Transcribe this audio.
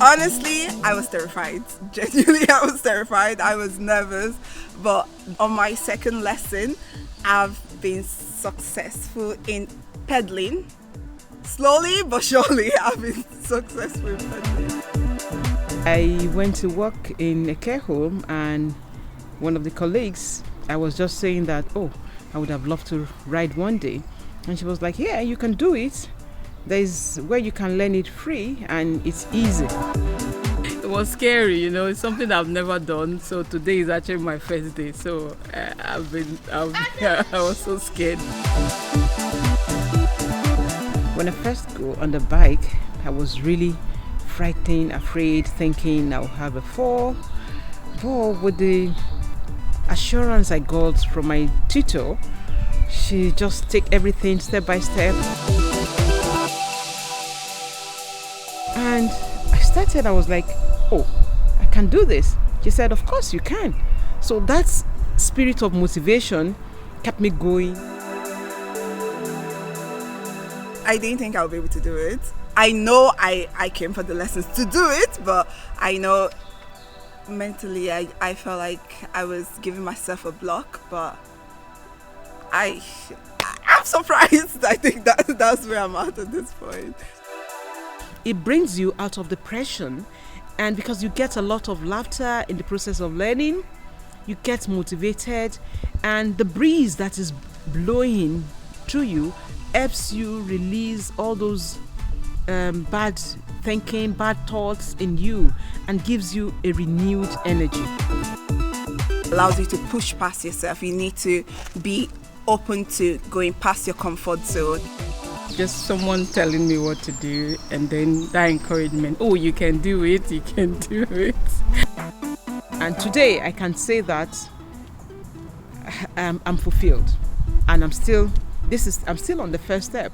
Honestly, I was terrified. Genuinely, I was terrified. I was nervous. But on my second lesson, I've been successful in pedaling. Slowly but surely, I've been successful in pedaling. I went to work in a care home, and one of the colleagues, I was just saying that, oh, I would have loved to ride one day. And she was like, yeah, you can do it. There's where you can learn it free and it's easy. It was scary, you know, it's something I've never done. So today is actually my first day. So I was so scared. When I first go on the bike, I was really frightened, afraid, thinking I'll have a fall. But with the assurance I got from my tutor, she just take everything step by step. And I was like, oh, I can do this. She said, of course you can. So that spirit of motivation kept me going. I didn't think I would be able to do it. I know I came for the lessons to do it, but I know mentally I felt like I was giving myself a block, but I'm surprised. I think that's where I'm at this point. It brings you out of depression, and because you get a lot of laughter in the process of learning, you get motivated, and the breeze that is blowing through you helps you release all those bad thinking, bad thoughts in you, and gives you a renewed energy. Allows you to push past yourself. You need to be open to going past your comfort zone. Just someone telling me what to do, and then that encouragement, oh, you can do it, you can do it. And today I can say that I'm fulfilled, and I'm still on the first step.